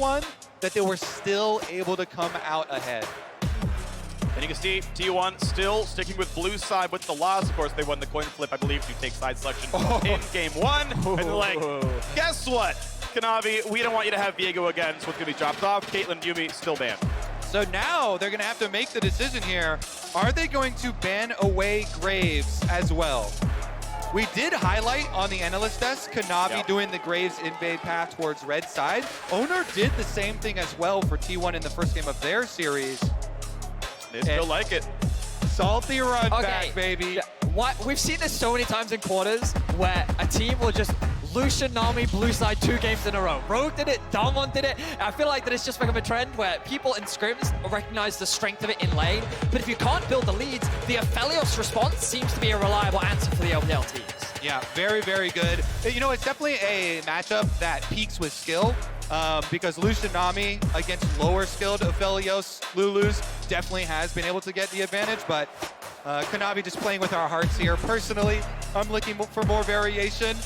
one that they were still able to come out ahead. And you can see T1 still sticking with blue side with the loss. Of course, they won the coin flip, I believe, to take side selection in game one. And they're like, guess what, Kanavi, we don't want you to have Viego again, so it's going to be dropped off. Caitlyn, Yumi, still banned. So now they're going to have to make the decision here. Are they going to ban away Graves as well? We did highlight on the analyst desk Kanavi doing the Graves invade path towards red side. Owner did the same thing as well for T1 in the first game of their series. They still like it. Salty run back, baby. We've seen this so many times in quarters where a team will just Lucian, Nami, blue side 2 games in a row. Rogue did it, Dalmon did it. I feel like that it's just become a trend where people in scrims recognize the strength of it in lane. But if you can't build the leads, the Aphelios response seems to be a reliable answer for the LPL teams. Yeah, very, very good. You know, it's definitely a matchup that peaks with skill. Because Lucian Nami against lower skilled Aphelios Lulus definitely has been able to get the advantage, but Kanavi just playing with our hearts here. Personally, I'm looking for more variation.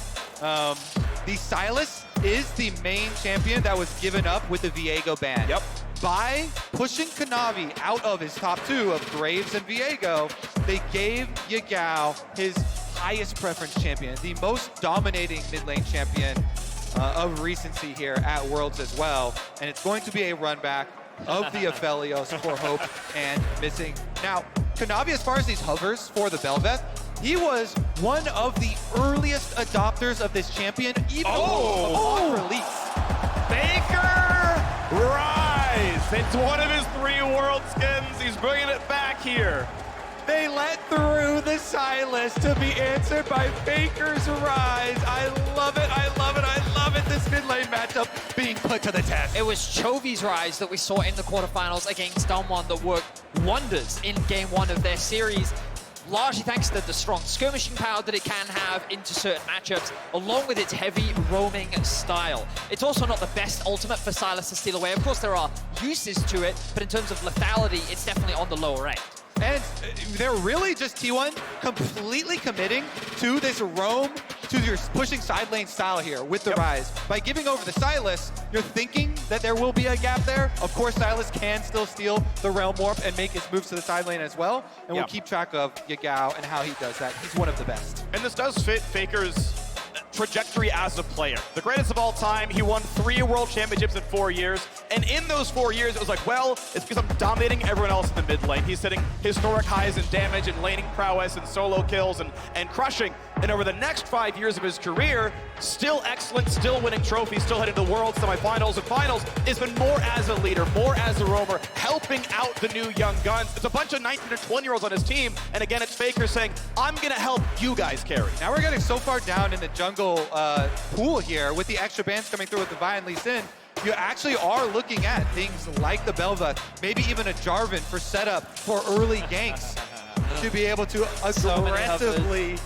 The Sylas is the main champion that was given up with the Viego ban. Yep. By pushing Kanavi out of his top 2 of Graves and Viego, they gave Yagao his highest preference champion, the most dominating mid lane champion of recency here at Worlds as well. And it's going to be a run back of the Aphelios for Hope and Missing. Now, Kanavi, as far as these hovers for the Belveth, he was one of the earliest adopters of this champion, even on release. Faker Rise! It's one of his 3 world skins. He's bringing it back here. They let through the Sylas to be answered by Faker's Rise. I love it, I love it, I love it. This mid lane matchup being put to the test. It was Chovy's Rise that we saw in the quarterfinals against Dalmon that worked wonders in game 1 of their series. Largely thanks to the strong skirmishing power that it can have into certain matchups, along with its heavy roaming style. It's also not the best ultimate for Sylas to steal away. Of course, there are uses to it, but in terms of lethality, it's definitely on the lower end. And they're really just T1 completely committing to this roam, to your pushing side lane style here with the Rise. By giving over the Sylas, you're thinking that there will be a gap there. Of course, Sylas can still steal the Realm Warp and make his moves to the side lane as well. And we'll keep track of Yagao and how he does that. He's one of the best. And this does fit Faker's trajectory as a player. The greatest of all time, he won 3 world championships in 4 years. And in those 4 years, it was like, well, it's because I'm dominating everyone else in the mid lane. He's setting historic highs in damage and laning prowess and solo kills and crushing. And over the next 5 years of his career, still excellent, still winning trophies, still heading to the World semifinals and finals. It's been more as a leader, more as a roamer, helping out the new young guns. It's a bunch of 19 or 20-year-olds on his team. And again, it's Faker saying, I'm gonna help you guys carry. Now we're getting so far down in the jungle pool here with the extra bans coming through with the Vi and Lee Sin. You actually are looking at things like the Belva, maybe even a Jarvan for setup for early ganks to be able to aggressively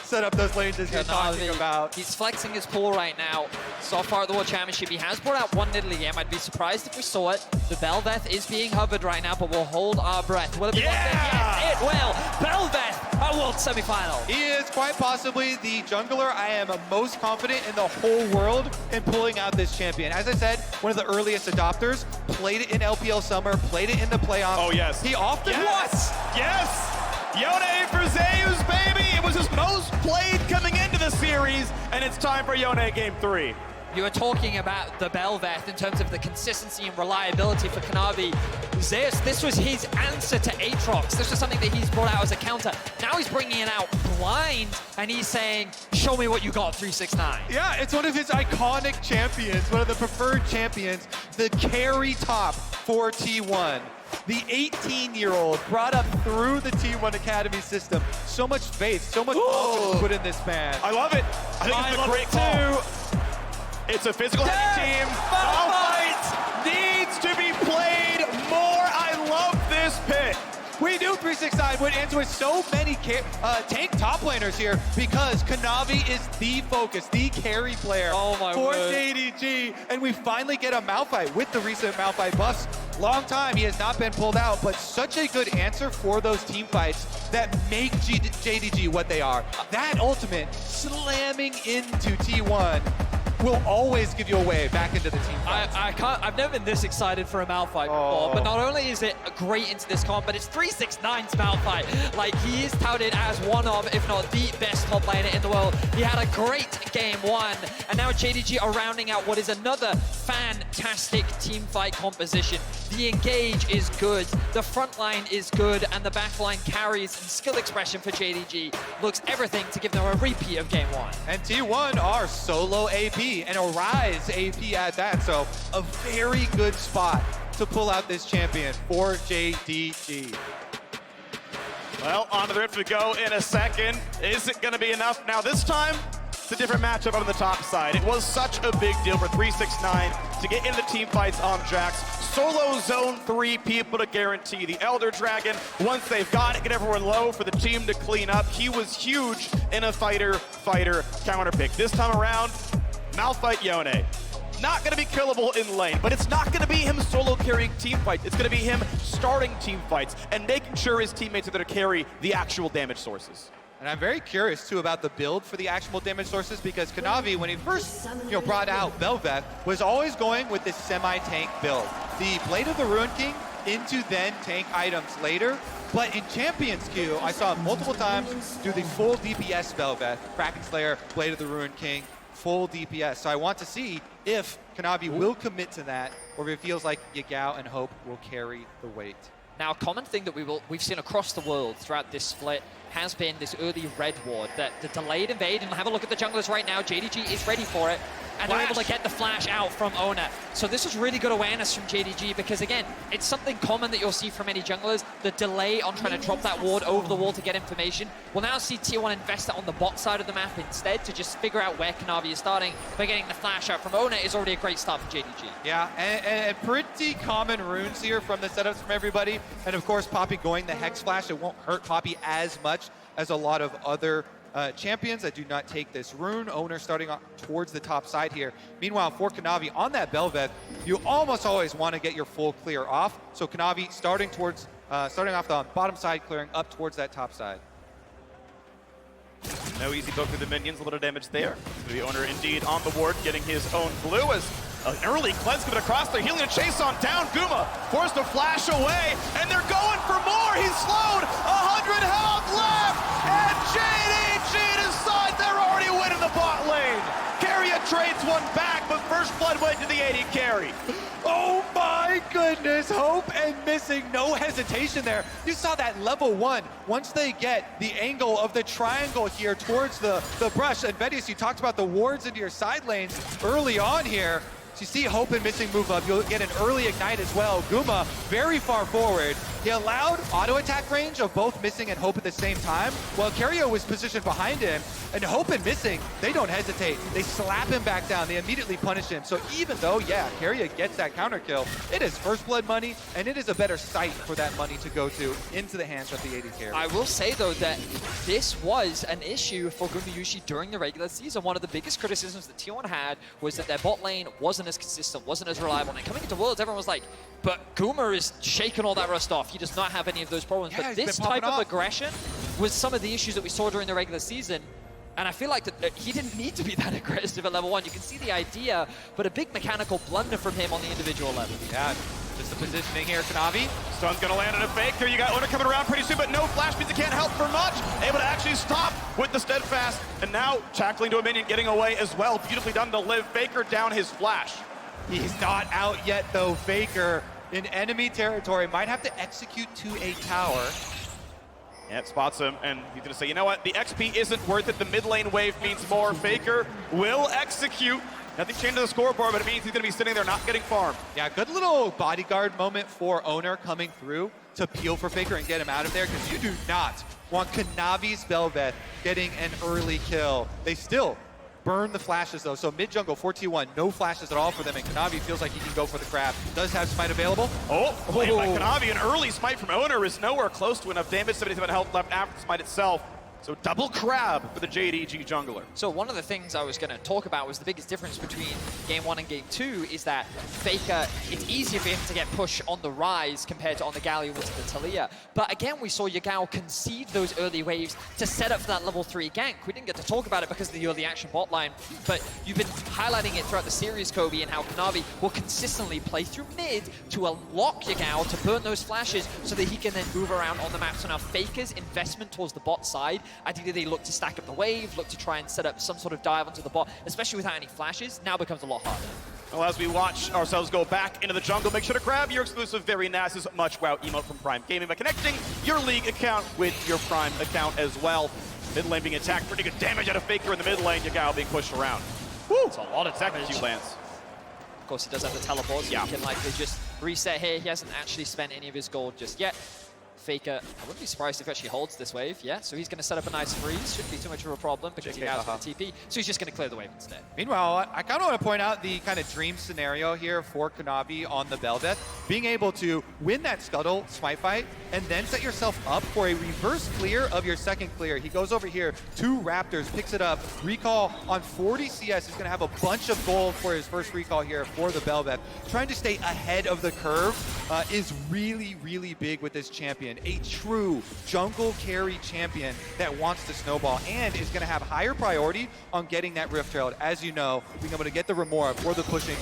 set up those lanes as you're talking about. He's flexing his pull right now. So far at the World Championship, he has brought out one Nidalee game. I'd be surprised if we saw it. The Belveth is being hovered right now, but we'll hold our breath. Will it be Yes, it will! Belveth, our World semifinal. He is quite possibly the jungler I am most confident in the whole world in pulling out this champion. As I said, one of the earliest adopters, played it in LPL Summer, played it in the playoffs. Oh, yes. He often... Yes! Yone for Zeus, baby! It was his most played coming into the series, and it's time for Yone Game 3. You were talking about the Belveth in terms of the consistency and reliability for Kanavi. Zeus, this was his answer to Aatrox. This was something that he's brought out as a counter. Now he's bringing it out blind, and he's saying, show me what you got, 369. Yeah, it's one of his iconic champions, one of the preferred champions, the carry top for T1. The 18-year-old brought up through the T1 Academy system. So much faith, so much confidence put in this man. I love it. I think it's a great call. It's a physical heavy team. Final fight needs to be played more. I love this pick. We knew 369 would enter with so many tank top laners here because Kanavi is the focus, the carry player for JDG. And we finally get a Malphite with the recent Malphite buffs. Long time he has not been pulled out, but such a good answer for those team fights that make JDG what they are. That ultimate slamming into T1 will always give you a way back into the team fight. I've never been this excited for a Malphite before, but not only is it great into this comp, but it's 369's Malphite. Like, he is touted as one of, if not the best top laner in the world. He had a great game one, and now JDG are rounding out what is another fantastic team fight composition. The engage is good, the front line is good, and the back line carries and skill expression for JDG looks everything to give them a repeat of game one. And T1 are solo AP and a Rise AP at that, so a very good spot to pull out this champion for JDG. Well, onto the rift we go in a second. Is it going to be enough? Now this time, it's a different matchup on the top side. It was such a big deal for 369 to get into team fights on Jax. Solo zone 3 people to guarantee the Elder Dragon. Once they've got it, get everyone low for the team to clean up. He was huge in a fighter-fighter counter pick. This time around, Malphite Yone. Not going to be killable in lane, but it's not going to be him solo carrying team fights. It's going to be him starting team fights and making sure his teammates are there to carry the actual damage sources. And I'm very curious, too, about the build for the actual damage sources, because Kanavi, when he first brought out Bel'Veth, was always going with this semi-tank build. The Blade of the Ruined King into then tank items later. But in Champions Queue, I saw him multiple times do the full DPS Bel'Veth, Kraken Slayer, Blade of the Ruined King, full DPS. So I want to see if Kanavi will commit to that, or if it feels like Yagao and Hope will carry the weight. Now, a common thing that we've seen across the world throughout this split has been this early red ward, that the delayed invade, and have a look at the junglers right now. JDG is ready for it, and they're able to get the flash out from Oner. So this was really good awareness from JDG, because again, it's something common that you'll see from many junglers, the delay on trying to drop that ward over the wall to get information. We'll now see T1 invest that on the bot side of the map instead to just figure out where Kanavi is starting, but getting the flash out from Oner is already a great start for JDG. Yeah, and pretty common runes here from the setups from everybody. And of course, Poppy going the Hex Flash, it won't hurt Poppy as much as a lot of other champions that do not take this rune. Oner starting towards the top side here. Meanwhile, for Kanavi on that Bel'Veth, you almost always want to get your full clear off. So Kanavi starting off the bottom side, clearing up towards that top side. No easy poke through the minions, a little damage there. The Oner indeed on the ward, getting his own blue as an early cleanse coming across there, healing a chase on down. Guma forced to flash away, and they're going for more. He's slowed, 100 health left, and JDG decide they're already winning the bot lane. Carrier trades one back, but first blood went to the AD carry. Oh my goodness, Hope and missing, no hesitation there. You saw that level 1. Once they get the angle of the triangle here towards the brush, and Vedius, you talked about the wards into your side lanes early on here. So you see Hope and missing move up, you'll get an early ignite as well. Guma very far forward. He allowed auto attack range of both missing and Hope at the same time, while Kerio was positioned behind him. And Hope and missing, they don't hesitate. They slap him back down, they immediately punish him. So even though, yeah, Kerio gets that counter kill, it is first blood money, and it is a better site for that money to go to into the hands of the AD carry. I will say though that this was an issue for Gumayushi during the regular season. One of the biggest criticisms that T1 had was that their bot lane wasn't as consistent, wasn't as reliable. And coming into Worlds, everyone was like, but Guma is shaking all that rust off. He does not have any of those problems. Yeah, but this type of aggression was some of the issues that we saw during the regular season. And I feel like that he didn't need to be that aggressive at level 1. You can see the idea, but a big mechanical blunder from him on the individual level. Yeah, just the positioning here, Kanavi. Stun's gonna land on a fake. Here you got Oner coming around pretty soon, but no flash means it can't help for much. Able to actually stop with the steadfast, and now tackling to a minion, getting away as well. Beautifully done to live. Faker down his flash. He's not out yet though. Faker in enemy territory might have to execute to a tower. Yeah, it spots him, and he's gonna say, you know what, the XP isn't worth it. The mid lane wave means more. Faker will execute. Nothing changed to the scoreboard, but it means he's gonna be sitting there not getting farmed. Yeah, good little bodyguard moment for Oner coming through to peel for Faker and get him out of there, because you do not want Kanavi's Bel'Veth getting an early kill. They still burn the flashes though, so mid jungle 4T1, no flashes at all for them, and Kanavi feels like he can go for the crab. Does have smite available. Oh, played by Kanavi. An early smite from Oner is nowhere close to enough damage. 77 health left after the smite itself. So double crab for the JDG jungler. So one of the things I was going to talk about was the biggest difference between Game 1 and Game 2 is that Faker, it's easier for him to get push on the rise compared to on the Galio into the Talia. But again, we saw Yagao concede those early waves to set up for that level 3 gank. We didn't get to talk about it because of the early action bot line, but you've been highlighting it throughout the series, Kobe, and how Kanavi will consistently play through mid to unlock Yagao to burn those flashes so that he can then move around on the map. So now Faker's investment towards the bot side, ideally they look to stack up the wave, look to try and set up some sort of dive onto the bot, especially without any flashes, now becomes a lot harder. Well, as we watch ourselves go back into the jungle, make sure to grab your exclusive Very Nasa's Much Wow emote from Prime Gaming by connecting your League account with your Prime account as well. Mid lane being attacked, pretty good damage out of Faker in the mid lane, Yagao being pushed around. Woo! It's a lot of damage. Lance. Of course, he does have the teleport, so yeah, he can likely just reset here. He hasn't actually spent any of his gold just yet. Faker, I wouldn't be surprised if he actually holds this wave. Yeah, so he's going to set up a nice freeze. Shouldn't be too much of a problem because he has the TP. So he's just going to clear the wave instead. Meanwhile, I kind of want to point out the kind of dream scenario here for Kanavi on the Bel'Veth. Being able to win that Scuttle smite fight and then set yourself up for a reverse clear of your second clear. He goes over here, 2 Raptors, picks it up. Recall on 40 CS is going to have a bunch of gold for his first recall here for the Bel'Veth. Trying to stay ahead of the curve is really, really big with this champion. A true jungle carry champion that wants to snowball and is going to have higher priority on getting that Rift Herald. As you know, being able to get the Remora for the pushing,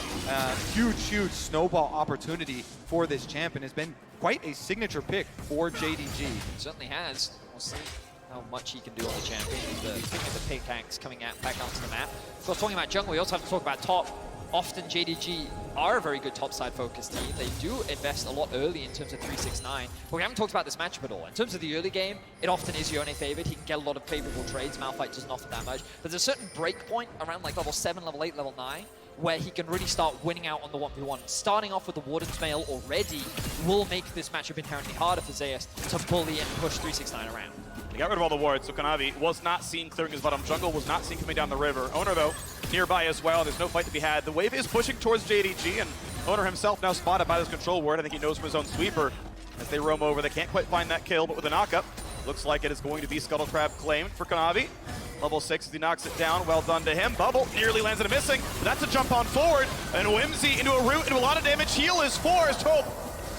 huge snowball opportunity for this champion has been quite a signature pick for JDG. It certainly has. We'll see how much he can do on the champion. The thing with the pickaxe coming out back onto the map. Of course, talking about jungle, we also have to talk about top. Often JDG are a very good topside focused team. They do invest a lot early in terms of 369, but we haven't talked about this matchup at all. In terms of the early game, it often is Yone favored. He can get a lot of favorable trades. Malphite doesn't offer that much. But there's a certain break point around like level 7, level 8, level 9, where he can really start winning out on the 1v1. Starting off with the Warden's Mail already will make this matchup inherently harder for Zeus to bully and push 369 around. He got rid of all the wards, so Kanavi was not seen clearing his bottom jungle, was not seen coming down the river. Owner, though, nearby as well. There's no fight to be had. The wave is pushing towards JDG, and Owner himself now spotted by this control ward. I think he knows from his own sweeper. As they roam over, they can't quite find that kill, but with a knockup, looks like it is going to be Scuttle Crab claimed for Kanavi. Level 6 as he knocks it down. Well done to him. Bubble nearly lands in a missing, but that's a jump on forward. And Whimsy into a root, into a lot of damage. Heal is forced. Hope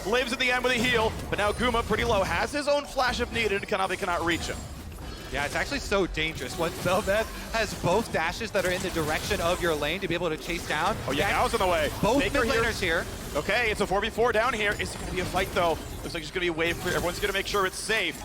lives at the end with a heal, but now Guma pretty low. Has his own flash if needed. Kanavi cannot reach him. Yeah, it's actually so dangerous when Bel'Veth has both dashes that are in the direction of your lane to be able to chase down. Oh yeah, Gao's in the way. Both mid laners here. Okay, it's a 4v4 down here. Is it going to be a fight though? Looks like it's going to be a wave clear. Everyone's going to make sure it's safe.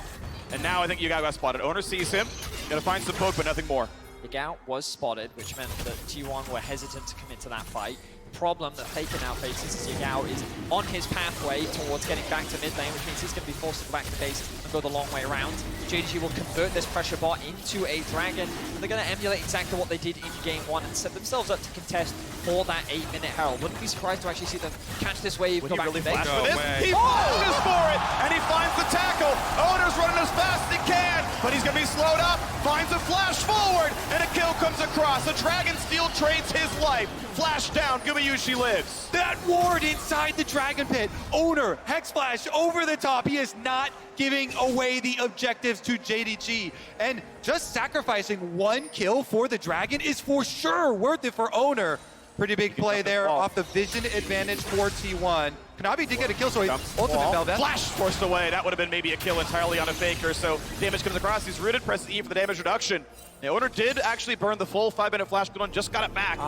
And now I think Yagao got spotted. Owner sees him. Going to find some poke, but nothing more. Yagao was spotted, which meant that T1 were hesitant to commit to that fight. Problem that Faker now faces is Yagao is on his pathway towards getting back to mid lane, which means he's going to be forced to go back to base and go the long way around. JDG will convert this pressure bot into a dragon, and they're going to emulate exactly what they did in Game 1 and set themselves up to contest for that 8-minute Herald. Wouldn't be surprised to actually see them catch this wave, go back to base. No he flashes for it, and he finds the tackle. Owner's running as fast as he can, but he's going to be slowed up, finds a flash forward, and a kill comes across. The Dragon Steel trades his life. Flash down, Gumayushi lives. That ward inside the Dragon Pit. Owner, Hex Flash over the top. He is not giving away the objectives to JDG. And just sacrificing 1 kill for the Dragon is for sure worth it for Owner. Pretty big play there off the vision advantage for T1. Kanavi did get a kill, so he ultimate Bel'Veth. Flash forced away. That would have been maybe a kill entirely on a Faker, so damage comes across. He's rooted, presses E for the damage reduction. The Owner did actually burn the full 5-minute flash, but just got it back.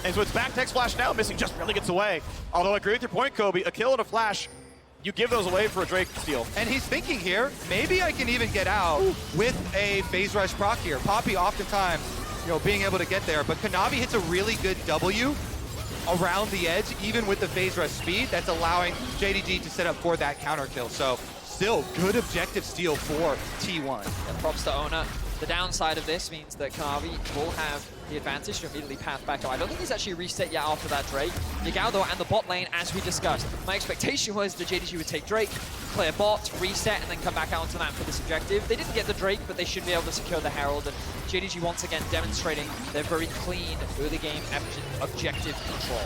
And so it's back to Hex Flash now, missing just really gets away. Although I agree with your point, Kobe, a kill and a flash, you give those away for a Drake steal. And he's thinking here, maybe I can even get out with a phase rush proc here. Poppy oftentimes, being able to get there, but Kanavi hits a really good W around the edge, even with the phase rush speed, that's allowing JDG to set up for that counter kill. So still good objective steal for T1. And props to Owner. The downside of this means that Kanavi will have the advantage to immediately path back. I don't think he's actually reset yet after that Drake. Yagao though, and the bot lane, as we discussed. My expectation was that JDG would take Drake, clear bot, reset, and then come back out onto the map for this objective. They didn't get the Drake, but they should be able to secure the Herald. And JDG once again demonstrating their very clean early game objective control.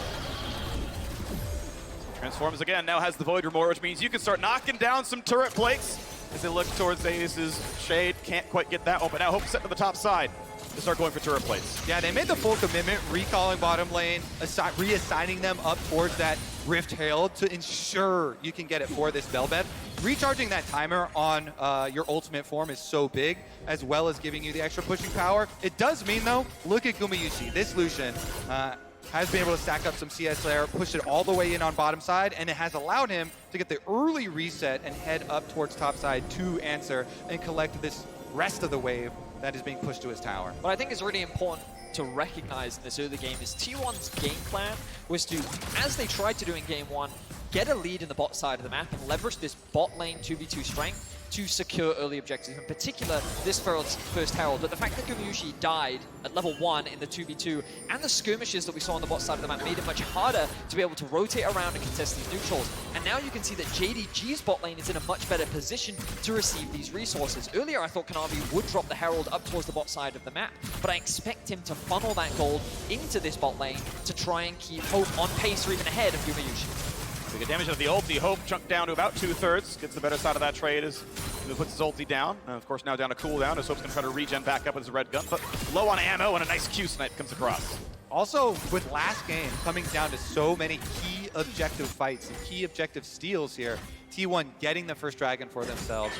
Transforms again, now has the Void Remora, which means you can start knocking down some turret plates. as they look towards Zeus's shade. Can't quite get that one, but now Hope set to the top side to start going for turret plates. Yeah, they made the full commitment, recalling bottom lane, reassigning them up towards that Rift Herald to ensure you can get it for this Velvet. Recharging that timer on your ultimate form is so big, as well as giving you the extra pushing power. It does mean, though, look at Gumayushi. This Lucian has been able to stack up some CS there, push it all the way in on bottom side, and it has allowed him to get the early reset and head up towards top side to answer and collect this rest of the wave that is being pushed to his tower. What I think is really important to recognize in this early game is T1's game plan was to, as they tried to do in game one, get a lead in the bot side of the map and leverage this bot lane 2v2 strength to secure early objectives, in particular this first Herald. But the fact that Gumayushi died at level 1 in the 2v2 and the skirmishes that we saw on the bot side of the map made it much harder to be able to rotate around and contest these neutrals. And now you can see that JDG's bot lane is in a much better position to receive these resources. Earlier I thought Kanavi would drop the Herald up towards the bot side of the map, but I expect him to funnel that gold into this bot lane to try and keep Hope on pace or even ahead of Gumayushi. We get damage of the ulti. Hope chunked down to about 2/3. Gets the better side of that trade as he puts his ulti down. Of course, now down to cooldown as Hope's going to try to regen back up with his red gun, but low on ammo and a nice Q snipe comes across. Also, with last game coming down to so many key objective fights and key objective steals here, T1 getting the first dragon for themselves,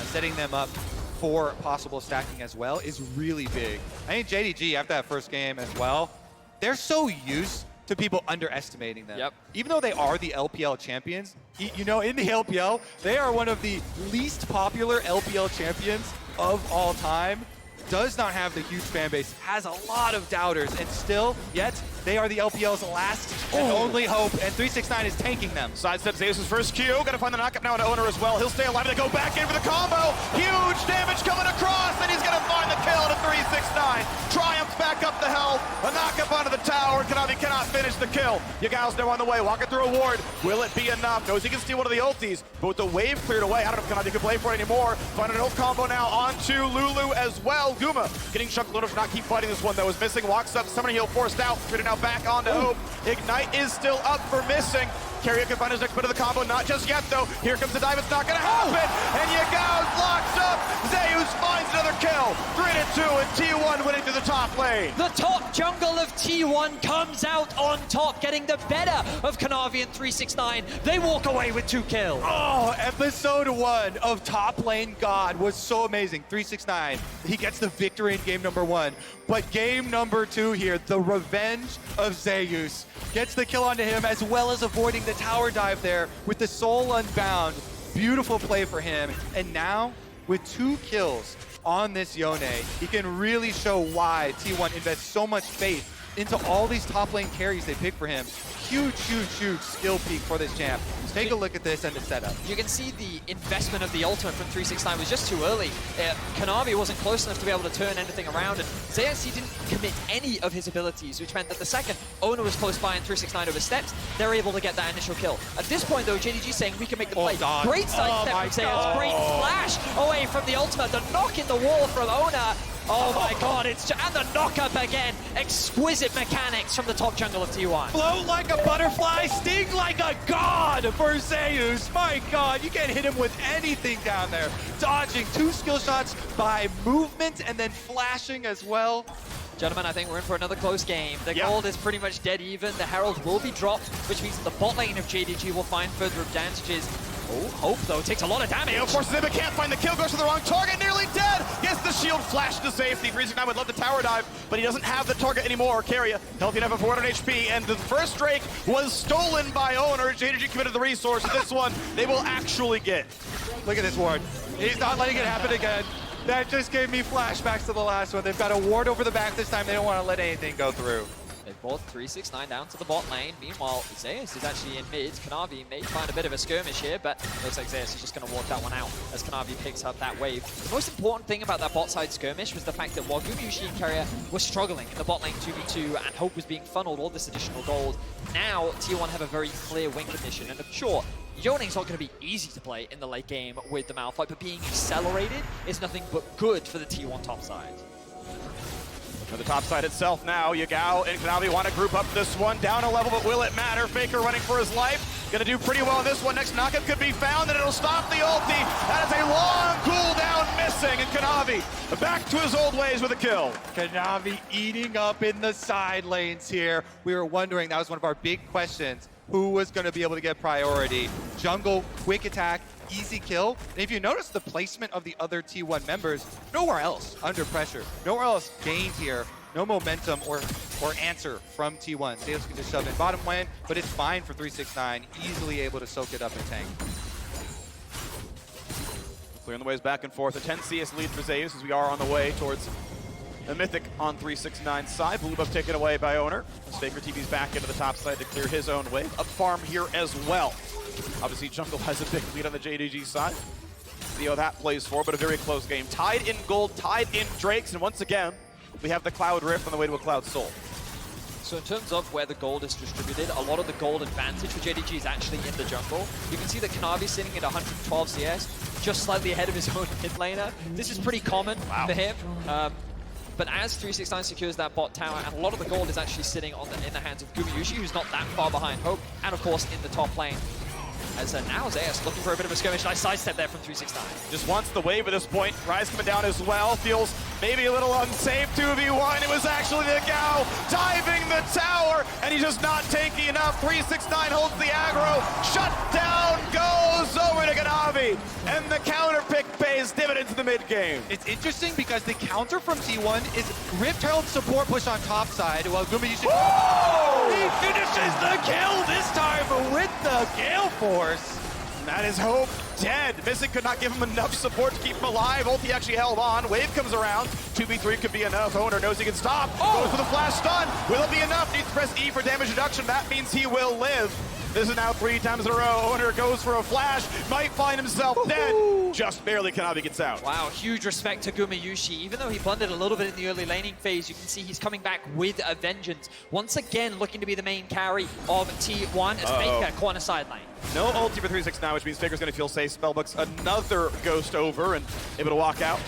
setting them up for possible stacking as well is really big. I think JDG, after that first game as well, they're so used to people underestimating them. Yep. Even though they are the LPL champions, you know, in the LPL, they are one of the least popular LPL champions of all time. Does not have the huge fan base, has a lot of doubters, and still, yet, they are the LPL's last and only hope, and 369 is tanking them. Sidestep Zeus' first Q. Got to find the knockup now on Owner as well. He'll stay alive. They go back in for the combo. Huge damage coming across, and he's going to find the kill to 369. Triumphs back up the hill. A knockup onto the tower. Kanavi cannot finish the kill. Yagao's now on the way, walking through a ward. Will it be enough? Knows he can steal one of the ultis, but with the wave cleared away, I don't know if Kanavi can play for it anymore. Finding an ult combo now onto Lulu as well. Guma getting chunked. Lulu not keep fighting this one that was missing. Walks up, summoning heal forced out. Traded now back onto Hope. Ignite is still up for missing. Carrier can find his next bit of the combo, not just yet though. Here comes the dive, it's not gonna happen. And Yagao's locked up. Zeus finds another kill. 3-2 and T1 winning to the top lane. The top jungle of T1 comes out on top, getting the better of Kanavi and 369. They walk away with 2 kills. Oh, episode 1 of Top Lane God was so amazing. 369, he gets the victory in game number 1. But game number 2 here, the revenge of Zeus, gets the kill onto him as well as avoiding the tower dive there with the soul unbound. Beautiful play for him. And now, with 2 kills on this Yone, he can really show why T1 invests so much faith into all these top lane carries they pick for him. Huge, huge, huge skill peak for this champ. Take a look at this and the setup. You can see the investment of the ultimate from 369 was just too early. Kanavi wasn't close enough to be able to turn anything around, and Zeus didn't commit any of his abilities, which meant that the second Owner was close by and 369 oversteps, they're able to get that initial kill. At this point, though, JDG saying we can make the play. God. Great sidestep from Zeus, great flash away from the ultimate, the knock in the wall from Owner. Oh my god, and the knock-up again. Exquisite mechanics from the top jungle of T1. Float like a butterfly, sting like a god for Zeus. My god, you can't hit him with anything down there. Dodging 2 skill shots by movement and then flashing as well. Gentlemen, I think we're in for another close game. The gold is pretty much dead even. The Herald will be dropped, which means that the bot lane of JDG will find further advantages. Oh, Hope, though, takes a lot of damage. Of course, Zibba can't find the kill, goes to the wrong target, nearly dead. Gets the shield flash to safety. 369 would love the tower dive, but he doesn't have the target anymore. Carrier, healthy enough at 400 HP, and the first Drake was stolen by Owner. JDG committed the resource. This one, they will actually get. Look at this ward. He's not letting it happen again. That just gave me flashbacks to the last one. They've got a ward over the back this time. They don't want to let anything go through. They brought 369 down to the bot lane. Meanwhile, Zeus is actually in mid. Kanavi may find a bit of a skirmish here, but looks like Zeus is just going to walk that one out as Kanavi picks up that wave. The most important thing about that bot side skirmish was the fact that while Gumayushi and Carrier were struggling in the bot lane 2v2 and Hope was being funneled all this additional gold, now T1 have a very clear win condition. And sure, Yone's not going to be easy to play in the late game with the Malphite, but being accelerated is nothing but good for the T1 top side. For the top side itself now, Yagao and Kanavi want to group up this one down a level, but will it matter? Faker running for his life. Gonna do pretty well in this one. Next knockup could be found, and it'll stop the ulti. That is a long cooldown missing, and Kanavi back to his old ways with a kill. Kanavi eating up in the side lanes here. We were wondering, that was one of our big questions, who was going to be able to get priority. Jungle, quick attack, easy kill. And if you notice the placement of the other T1 members, nowhere else under pressure, nowhere else gained here. No momentum or answer from T1. Zeus can just shove in bottom lane, but it's fine for 369, easily able to soak it up and tank. Clearing the ways back and forth. A 10 CS lead for Zeus as we are on the way towards the Mythic on 369's side. Blue buff taken away by Owner. Faker TV's back into the top side to clear his own wave. Up farm here as well. Obviously, Jungle has a big lead on the JDG side. See how that plays for, but a very close game. Tied in gold, tied in Drakes, and once again, we have the Cloud Rift on the way to a Cloud Soul. So in terms of where the gold is distributed, a lot of the gold advantage for JDG is actually in the jungle. You can see that Kanavi sitting at 112 CS, just slightly ahead of his own mid laner. This is pretty common for him. But as 369 secures that bot tower, and a lot of the gold is actually sitting in the hands of Gumayushi, who's not that far behind Hope, and of course in the top lane. As now Zeus looking for a bit of a skirmish. Nice sidestep there from 369. Just wants the wave at this point. Rise coming down as well. Feels maybe a little unsafe. 2v1. It was actually the Gao diving the tower, and he's just not tanky enough. 369 holds the aggro. Shut down goes over to Kanavi, and the counter pick pays dividends in the mid game. It's interesting because the counter from T1 is Rift Herald support push on top side, while Gumayushi he finishes the kill this time with the Gale Force. And that is Hope dead. Missing could not give him enough support to keep him alive. Ulti actually held on. Wave comes around. 2v3 could be enough. Owner knows he can stop. Goes for the flash stun. Will it be enough? Needs to press E for damage reduction. That means he will live. This is now 3 times in a row. Owner goes for a flash. Might find himself dead. Just barely. Kanavi gets out. Wow, huge respect to Gumayushi. Even though he blundered a little bit in the early laning phase, you can see he's coming back with a vengeance. Once again, looking to be the main carry of T1 as Faker corner sideline. No ulti for 369, which means Faker's going to feel safe. Spellbook's another ghost over and able to walk out.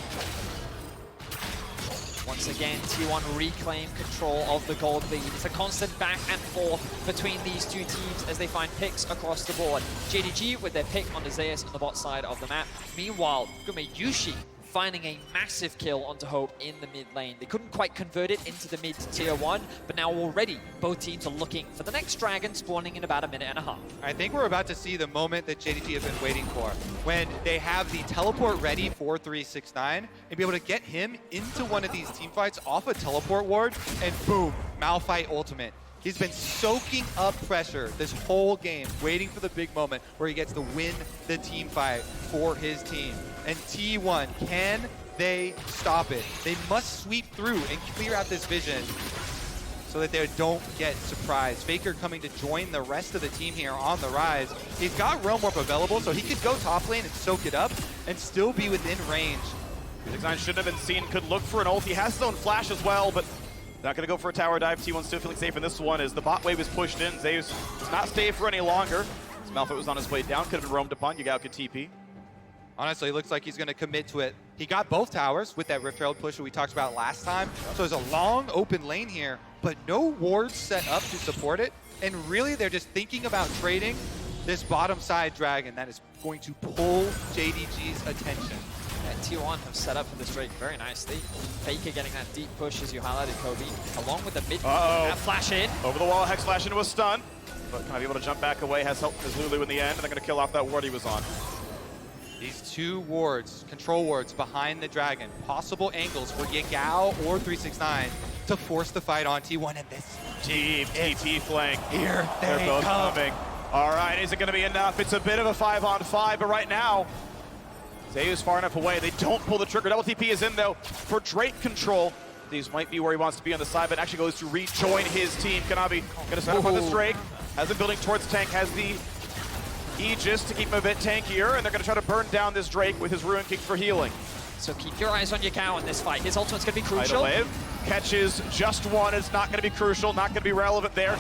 Once again, T1 reclaim control of the gold lead. It's a constant back and forth between these two teams as they find picks across the board. JDG with their pick on Zeus on the bot side of the map. Meanwhile, Gumayushi finding a massive kill onto Hope in the mid lane. They couldn't quite convert it into the mid tier 1, but now already both teams are looking for the next dragon spawning in about a minute and a half. I think we're about to see the moment that JDG has been waiting for, when they have the teleport ready for 369 and be able to get him into one of these team fights off a teleport ward, and boom, Malphite ultimate. He's been soaking up pressure this whole game, waiting for the big moment where he gets to win the team fight for his team. And T1, can they stop it? They must sweep through and clear out this vision so that they don't get surprised. Faker coming to join the rest of the team here on the rise. He's got Realm Warp available, so he could go top lane and soak it up and still be within range. 369 shouldn't have been seen, could look for an ult. He has his own flash as well, but not going to go for a tower dive. T1 still feeling safe in this one as the bot wave is pushed in. Zeus does not stay for any longer. As Malphite was on his way down, could have been roamed upon. Yagao could TP. Honestly, it looks like he's going to commit to it. He got both towers with that Rift Herald push that we talked about last time. So there's a long open lane here, but no wards set up to support it. And really, they're just thinking about trading this bottom side dragon that is going to pull JDG's attention. And T1 have set up for this Drake very nicely. Faker getting that deep push, as you highlighted, Kobe, along with the mid that flash in. Over the wall, Hex flash into a stun. But kind of able to jump back away, has help as Lulu in the end, and they're going to kill off that ward he was on. These two wards, control wards behind the dragon, possible angles for Yagao or 369 to force the fight on T1, and this Deep TP flank. Here They're they both come. coming. All right, is it going to be enough? It's a bit of a 5-on-5, but right now, Zeus far enough away. They don't pull the trigger. Double TP is in, though, for Drake control. These might be where he wants to be on the side, but actually goes to rejoin his team. Kanavi going to start up on this Drake. Has been building towards tank, has the Aegis to keep him a bit tankier, and they're going to try to burn down this Drake with his Ruin Kick for healing. So keep your eyes on Yagao in this fight. His ultimate's going to be crucial. Tidal Wave catches just one. It's not going to be crucial, not going to be relevant there.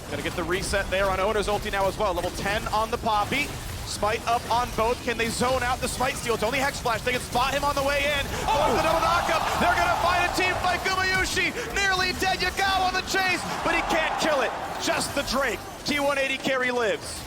Going to get the reset there on Owner's ulti now as well. Level 10 on the Poppy. Smite up on both. Can they zone out the Smite steal? It's only Hex Flash. They can spot him on the way in. Oh, the double knockup. They're going to find a team fight. Gumayushi nearly dead. Yagao on the chase, but he can't kill it. Just the Drake. T180 carry lives.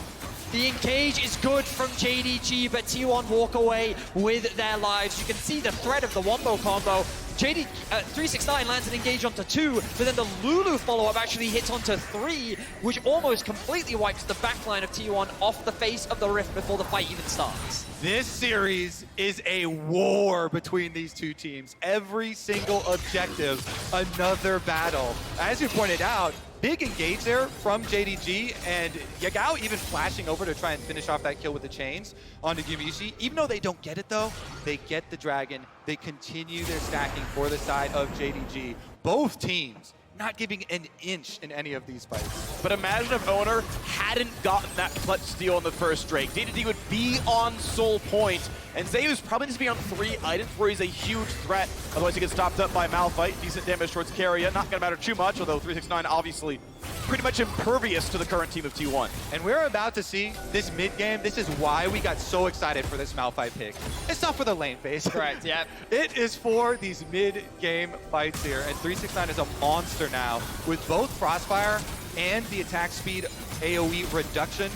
The engage is good from JDG, but T1 walk away with their lives. You can see the threat of the wombo combo. 369 lands an engage onto 2, but then the Lulu follow-up actually hits onto 3, which almost completely wipes the backline of T1 off the face of the rift before the fight even starts. This series is a war between these two teams. Every single objective, another battle. As you pointed out, big engage there from JDG, and Yagao even flashing over to try and finish off that kill with the chains onto Gumayusi. Even though they don't get it though, they get the dragon. They continue their stacking for the side of JDG. Both teams not giving an inch in any of these fights. But imagine if Owner hadn't gotten that clutch steal in the first Drake. JDG would be on Soul Point, and Zeus probably needs to be on 3 items where he's a huge threat. Otherwise he gets stopped up by Malphite. Decent damage towards Carrier. Not gonna matter too much, although 369 obviously pretty much impervious to the current team of T1. And we're about to see this mid game. This is why we got so excited for this Malphite pick. It's not for the lane phase. Correct, yep. It is for these mid-game fights here. And 369 is a monster now with both Crossfire and the attack speed AoE reduction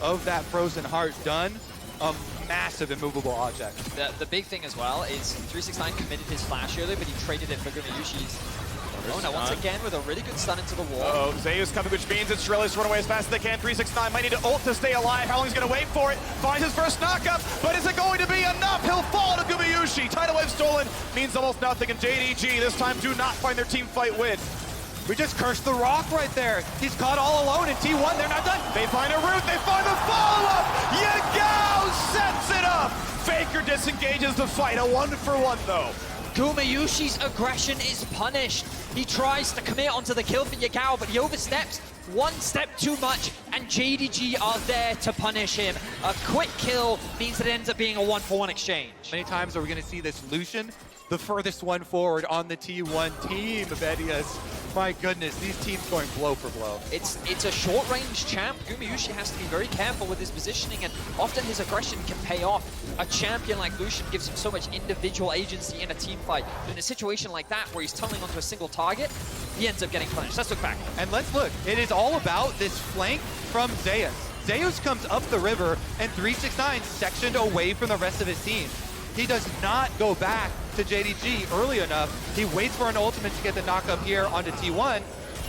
of that Frozen Heart done. A massive immovable object. The big thing as well is 369 committed his flash earlier, but he traded it for Gumayushi's. Owner once again with a really good stun into the wall. Zeus coming, which means it's Shrillis run away as fast as they can. 369 might need to ult to stay alive. How long he's going to wait for it? Finds his first knockup, but is it going to be enough? He'll fall to Gumayusi. Tidal wave stolen means almost nothing, and JDG this time do not find their team fight win. We just cursed the rock right there. He's caught all alone in T1. They're not done. They find a route. They find the follow-up. Yagao sets it up. Faker disengages the fight. A 1-for-1 though. Gumayushi's aggression is punished. He tries to commit onto the kill for Yagao, but he oversteps one step too much, and JDG are there to punish him. A quick kill means that it ends up being a 1-for-1 exchange. Many times are we going to see this Lucian, the furthest one forward on the T1 team, Vedias. My goodness, these teams going blow for blow. It's a short-range champ. Gumayusi has to be very careful with his positioning, and often his aggression can pay off. A champion like Lucian gives him so much individual agency in a team fight. But in a situation like that, where he's tunneling onto a single target, he ends up getting punished. Let's look back. And let's look. It is all about this flank from Zeus. Zeus comes up the river, and 369 sectioned away from the rest of his team. He does not go back to JDG early enough. He waits for an ultimate to get the knock up here onto T1,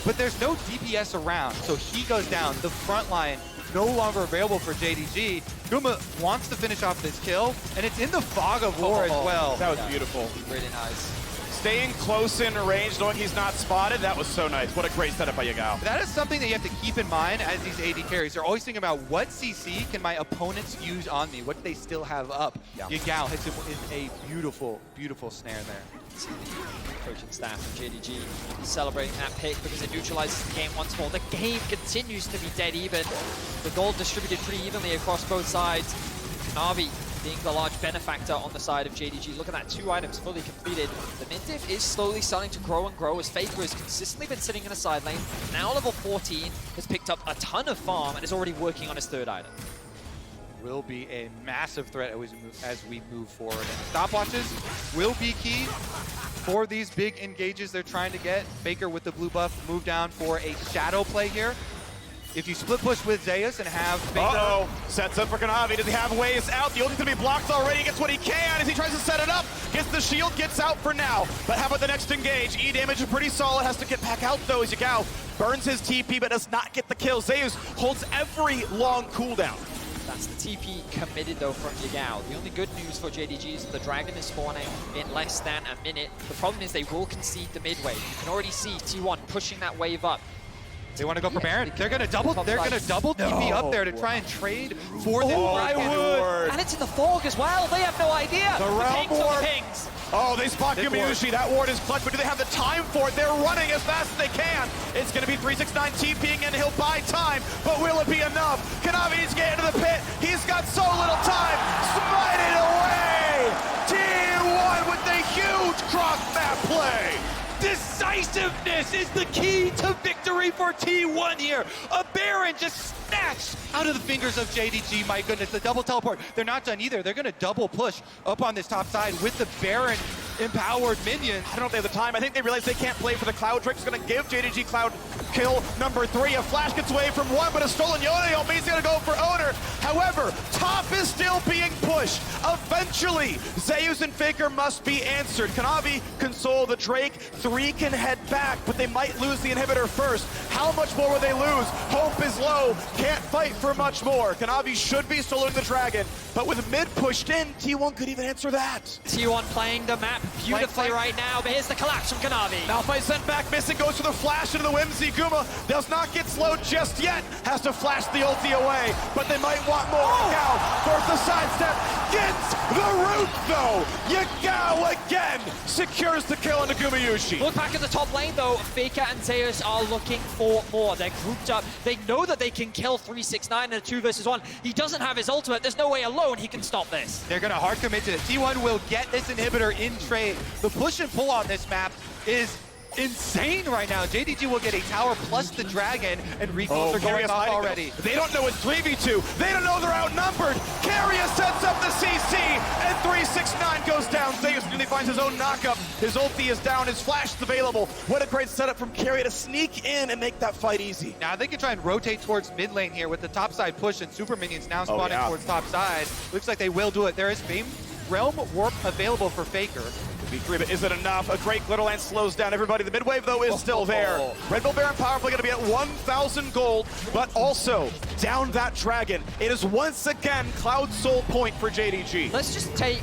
but there's no DPS around, so he goes down. The front line no longer available for JDG. Guma wants to finish off this kill, and it's in the fog of war as well. That was beautiful. Really nice. Staying close in range, knowing he's not spotted, that was so nice. What a great setup by Yagao. That is something that you have to keep in mind as these AD carries. They're always thinking about what CC can my opponents use on me? What do they still have up? Yeah. Yagao hits him with a beautiful, beautiful snare there. See the coaching staff of JDG celebrating that pick because it neutralizes the game once more. The game continues to be dead even. The gold distributed pretty evenly across both sides. Navi being the large benefactor on the side of JDG. Look at that, 2 items fully completed. The mid diff is slowly starting to grow and grow as Faker has consistently been sitting in a side lane. Now level 14, has picked up a ton of farm and is already working on his 3rd item. Will be a massive threat as we move forward. And stopwatches will be key for these big engages they're trying to get. Faker with the blue buff move down for a shadow play here. If you split push with Zeus and have Faker... Sets up for Kanavi. Does he have ways out? The ulti's gonna be blocked already. He gets what he can as he tries to set it up. Gets the shield, gets out for now. But how about the next engage? E damage is pretty solid. Has to get back out though as Yagao burns his TP but does not get the kill. Zeus holds every long cooldown. That's the TP committed though from Yagao. The only good news for JDG is that the Dragon is spawning in less than a minute. The problem is they will concede the mid wave. You can already see T1 pushing that wave up. They want to go for Baron. They're gonna double TP up there to try and trade for the would. And it's in the fog as well. They have no idea. The realm ward. Pings. Oh, they spot Gumayusi. That ward is clutch, but do they have the time for it? They're running as fast as they can. It's gonna be 369 TPing and he'll buy time, but will it be enough? Kanavi needs to get into the pit. He's got so little time. Smite it away. T1 with the huge cross map play. Decisiveness is the key to victory for T1 here. A Baron just snatched out of the fingers of JDG. My goodness, the double teleport. They're not done either. They're going to double push up on this top side with the Baron empowered minions. I don't know if they have the time. I think they realize they can't play for the Cloud Trick. It's going to give JDG Cloud kill number 3. A flash gets away from 1, but a stolen Yoda means he's going to go for Owner. However, top is still being pushed. Eventually, Zeus and Faker must be answered. Kanavi console the Drake. 3 can head back, but they might lose the inhibitor first. How much more will they lose? Hope is low. Can't fight for much more. Kanavi should be soloing the Dragon, but with mid pushed in, T1 could even answer that. T1 playing the map beautifully right now, but here's the collapse from Kanavi. Malphite sent back, missing, goes for the flash into the Whimsy. Guma does not get slowed just yet. Has to flash the ulti away, but they might want more. Yagao force the sidestep, gets the root though. Yagao again secures the kill into Gumayushi. Look back at the top lane though, Faker and Zeus are looking for more. They're grouped up. They know that they can kill 369 in a 2 versus 1. He doesn't have his ultimate. There's no way alone he can stop this. They're going to hard commit to it. T1 will get this inhibitor in trade. The push and pull on this map is insane right now. JDG will get a tower plus the dragon, and refills are going off already. They don't know it's 3v2. They don't know they're outnumbered. Carrier sets up the CC, and 369 goes down. Zeus nearly finds his own knockup. His ulti is down. His flash is available. What a great setup from Carrier to sneak in and make that fight easy. Now they can try and rotate towards mid lane here with the top side push, and super minions now spawning towards top side. Looks like they will do it. There is Realm Warp available for Faker. V3, but is it enough? A great Glitterland slows down everybody. The mid wave, though, is still there. Red Bull Baron powerfully going to be at 1,000 gold, but also down that dragon. It is once again Cloud Soul point for JDG. Let's just take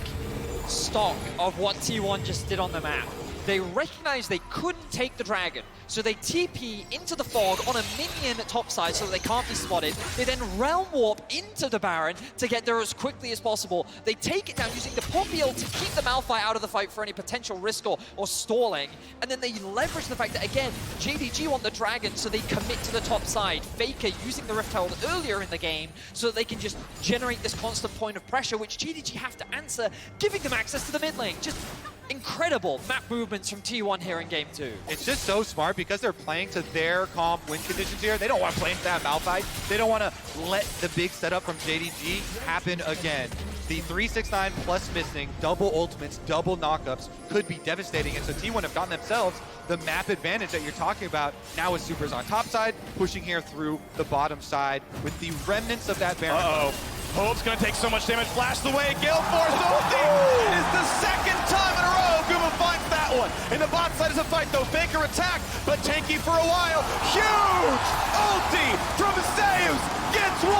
stock of what T1 just did on the map. They recognized they couldn't take the dragon, so they TP into the fog on a minion topside so that they can't be spotted. They then realm warp into the Baron to get there as quickly as possible. They take it down using the Poppy ult to keep the Malphite out of the fight for any potential risk or stalling. And then they leverage the fact that, again, JDG want the dragon, so they commit to the top side. Faker using the Rift Herald earlier in the game so that they can just generate this constant point of pressure, which JDG have to answer, giving them access to the mid lane. Just incredible map movements from T1 here in Game 2. It's just so smart because they're playing to their comp win conditions here. They don't want to play into that Malphite. They don't want to let the big setup from JDG happen again. The 369 plus missing, double ultimates, double knockups could be devastating, and so T1 have gotten themselves the map advantage that you're talking about. Now with Supers on top side, pushing here through the bottom side with the remnants of that Baron. Hope's gonna take so much damage. Flash the way. Gale Force ulti. It is the second time in a row. Guma finds that one. In the bot side is a fight though. Faker attack, but tanky for a while. Huge ulti from Zeus. Gets 1,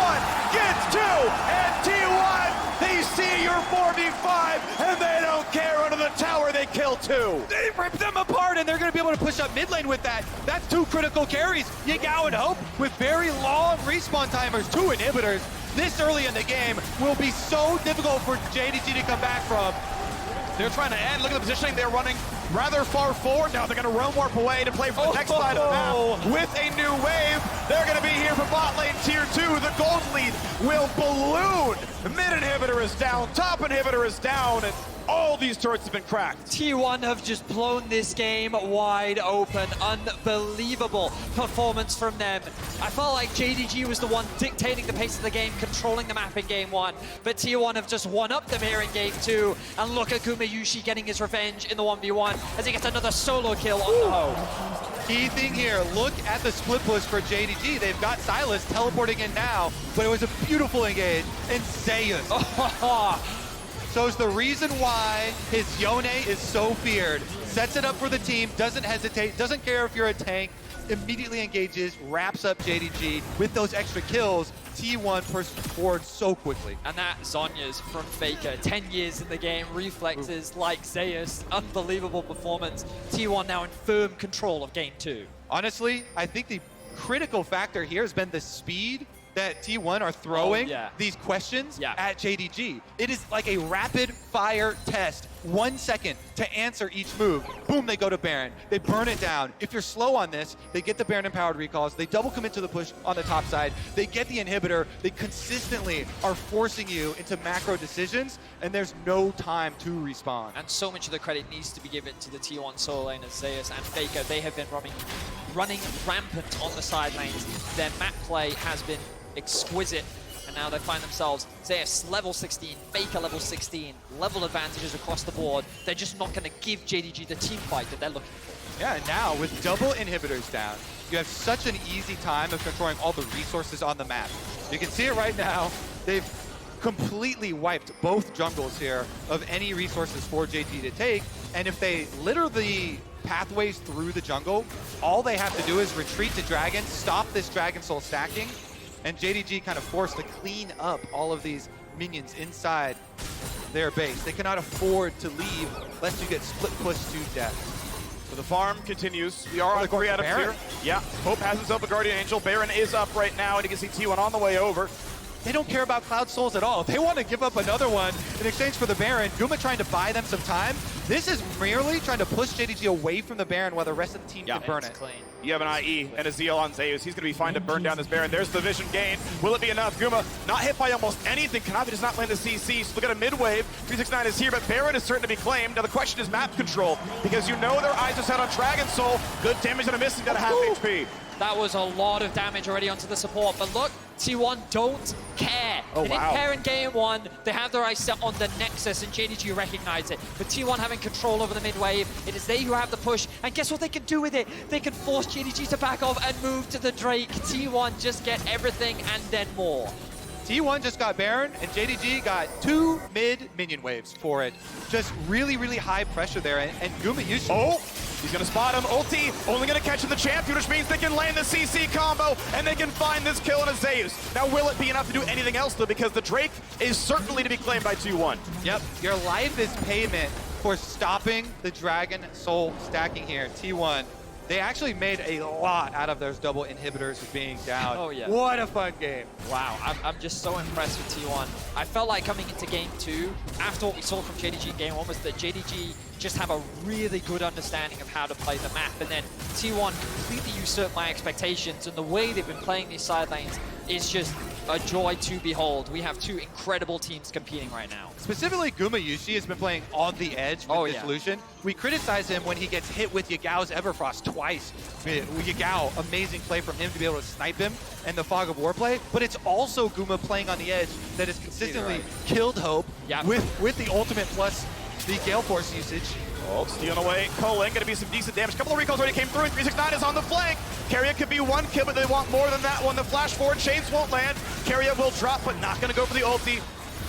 gets 2, and T1. They see your 4v5, and they don't care. Under the tower, they kill 2. They rip them apart, and they're going to be able to push up mid lane with that. That's 2 critical carries. Yagao and Hope with very long respawn timers, 2 inhibitors. This early in the game will be so difficult for JDG to come back from. They're trying to end. Look at the positioning. They're running rather far forward. Now they're going to realm warp away to play for the next side of the map with a new wave. They're going to be here for bot lane tier 2. The gold lead will balloon. The mid inhibitor is down. Top inhibitor is down. And all these turrets have been cracked. T1 have just blown this game wide open. Unbelievable performance from them. I felt like JDG was the one dictating the pace of the game, controlling the map in Game 1. But T1 have just one-upped them here in Game 2. And look at Gumayushi getting his revenge in the 1v1 as he gets another solo kill on the Hope. Key thing here, look at the split push for JDG. They've got Silas teleporting in now, but it was a beautiful engage. And Zeus. So it's the reason why his Yone is so feared. Sets it up for the team, doesn't hesitate, doesn't care if you're a tank, immediately engages, wraps up JDG with those extra kills. T1 pushed forward so quickly. And that Zonya's from Faker. 10 years in the game, reflexes like Zeus. Unbelievable performance. T1 now in firm control of Game 2. Honestly, I think the critical factor here has been the speed that T1 are throwing these questions at JDG. It is like a rapid fire test. 1 second to answer each move. Boom, they go to Baron. They burn it down. If you're slow on this, they get the Baron empowered recalls. They double commit to the push on the top side. They get the inhibitor. They consistently are forcing you into macro decisions, and there's no time to respawn. And so much of the credit needs to be given to the T1 solo laners, Zeus and Faker. They have been running rampant on the side lanes. Their map play has been exquisite, and now they find themselves Zeus level 16, Faker level 16, level advantages across the board. They're just not going to give JDG the team fight that they're looking for. Yeah, and now with double inhibitors down, you have such an easy time of controlling all the resources on the map. You can see it right now. They've completely wiped both jungles here of any resources for JDG to take. And if they litter the pathways through the jungle, all they have to do is retreat to Dragon, stop this Dragon Soul stacking, and JDG kind of forced to clean up all of these minions inside their base. They cannot afford to leave lest you get split pushed to death. So the farm continues. We are on 3 out of here. Yeah, Hope has himself a Guardian Angel. Baron is up right now, and you can see T1 on the way over. They don't care about Cloud Souls at all. They want to give up another one in exchange for the Baron. Guma trying to buy them some time. This is merely trying to push JDG away from the Baron while the rest of the team can burn it. Clean. You have an IE and a Zeal on Zeus. He's going to be fine to burn down this Baron. There's the vision gain. Will it be enough? Guma not hit by almost anything. Kanavi does not land the CC. So look at a mid-wave. 369 is here, but Baron is certain to be claimed. Now the question is map control, because you know their eyes are set on Dragon Soul. Good damage on a missing, got a half HP. That was a lot of damage already onto the support, but look, T1 don't care. Oh, they didn't care in game one. They have their eyes set on the Nexus, and JDG recognize it. But T1 having control over the mid wave, it is they who have the push, and guess what they can do with it? They can force JDG to back off and move to the Drake. T1 just get everything and then more. T1 just got Baron, and JDG got 2 mid minion waves for it. Just really, really high pressure there, and Guma Yushi. Oh, he's gonna spot him. Ulti, only gonna catch the champion, which means they can land the CC combo, and they can find this kill in a Zeus. Now, will it be enough to do anything else, though? Because the Drake is certainly to be claimed by T1. Yep, your life is payment for stopping the Dragon Soul stacking here. T1, they actually made a lot out of those double inhibitors being down. Oh, yeah. What a fun game. Wow, I'm just so impressed with T1. I felt like coming into game 2, after what we saw from JDG in game 1, was that JDG just have a really good understanding of how to play the map, and then T1 completely usurped my expectations, and the way they've been playing these side lanes is just a joy to behold. We have 2 incredible teams competing right now. Specifically, Guma Yushi has been playing on the edge with this solution. We criticize him when he gets hit with Yagao's Everfrost twice. Yagao, amazing play from him to be able to snipe him and the Fog of War play, but it's also Guma playing on the edge that has consistently killed Hope with the ultimate plus the Gale Force usage. Oh, stealing away. Culling, gonna be some decent damage. A couple of recalls already came through, and 369 is on the flank. Keria could be 1 kill, but they want more than that one. The flash forward, Shades won't land. Keria will drop, but not gonna go for the ulti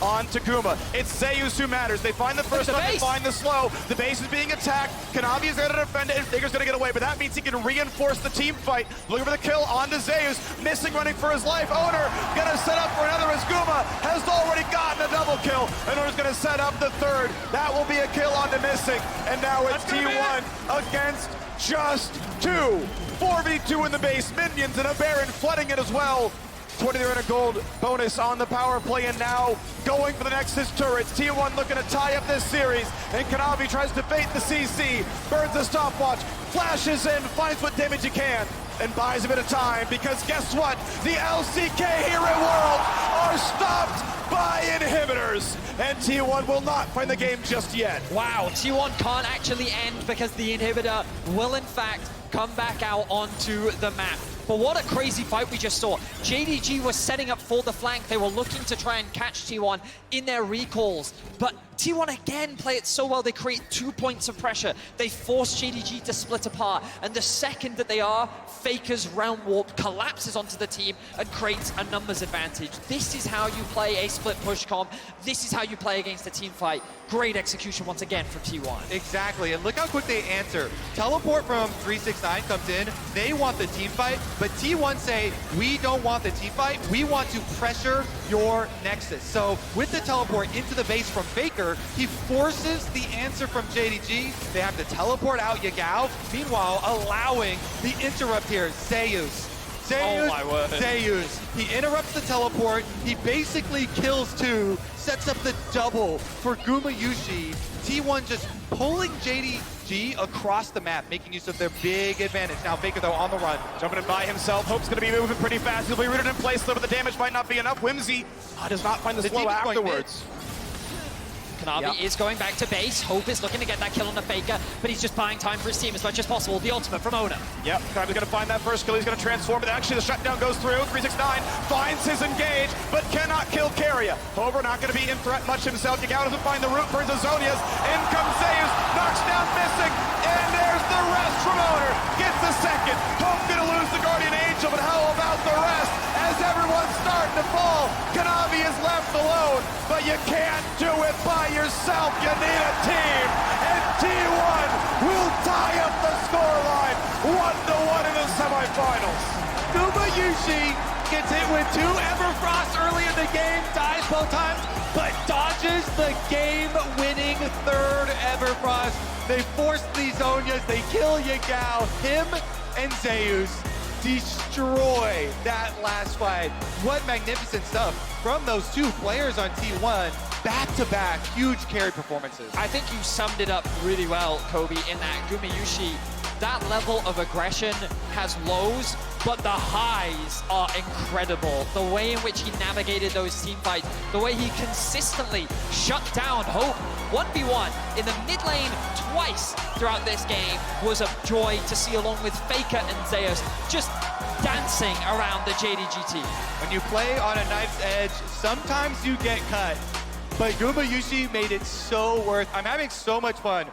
on Guma. It's Zeus who matters. They find the first one, they find the slow. The base is being attacked. Kanavi is there to defend it, and Figur's gonna get away, but that means he can reinforce the team fight. Looking for the kill onto Zeus. Missing, running for his life. Owner gonna set up for another as Guma has already gotten a double kill. And Owner's gonna set up the third. That will be a kill onto Missing. And now it's T1 against just 2. 4v2 in the base. Minions and a Baron flooding it as well. 20 there in a gold bonus on the power play, and now going for the Nexus turrets. T1 looking to tie up this series, and Kanavi tries to bait the CC, burns the stopwatch, flashes in, finds what damage he can, and buys a bit of time, because guess what? The LCK Hero World are stopped by inhibitors, and T1 will not find the game just yet. Wow, T1 can't actually end because the inhibitor will in fact come back out onto the map. But what a crazy fight we just saw. JDG was setting up for the flank. They were looking to try and catch T1 in their recalls. But T1 again play it so well. They create 2 points of pressure. They force JDG to split apart. And the second that they are, Faker's Realm Warp collapses onto the team and creates a numbers advantage. This is how you play a split push comp. This is how you play against a team fight. Great execution once again from T1. Exactly, and look how quick they answer. Teleport from 369 comes in. They want the team fight, but T1 say, we don't want the team fight. We want to pressure your Nexus. So with the teleport into the base from Faker, he forces the answer from JDG. They have to teleport out Yagao, meanwhile allowing the interrupt here, Zeus. Oh my word. Zeus. He interrupts the teleport. He basically kills 2, sets up the double for Guma Yushi. T1 just pulling JDG across the map, making use of their big advantage. Now Faker, though, on the run. Jumping in by himself. Hope's going to be moving pretty fast. He'll be rooted in place, though, but the damage might not be enough. Whimsy does not find the slow afterwards. Kanavi is going back to base. Hope is looking to get that kill on the Faker, but he's just buying time for his team as much as possible. The ultimate from Ona. Yep, Kanavi's going to find that first kill. He's going to transform, but actually the shutdown goes through. 369 finds his engage, but cannot kill Keria. However, not going to be in threat much himself. Yagao doesn't find the root, burns Azonius. In comes Zeus, knocks down Missing, and there's the rest from Owner, gets the second. Hope gonna lose the Guardian Angel, but how about the rest? As everyone's starting to fall, Kanavi is left alone, but you can't do it by yourself. You need a team, and T1 will tie up the scoreline, 1-1 in the semifinals. Gumayusi gets hit with 2 Everfrost early in the game, dies both times, but dodges the game-winning 3rd Everfrost. They force these Zhonyas, they kill Yagao. Him and Zeus destroy that last fight. What magnificent stuff from those 2 players on T1. Back-to-back huge carry performances. I think you summed it up really well, Kobe, in that Gumayusi, that level of aggression has lows, but the highs are incredible. The way in which he navigated those team fights, the way he consistently shut down Hope 1v1 in the mid lane twice throughout this game was a joy to see, along with Faker and Zeus just dancing around the JDG team. When you play on a knife's edge, sometimes you get cut, but Gumayusi made it so worth. I'm having so much fun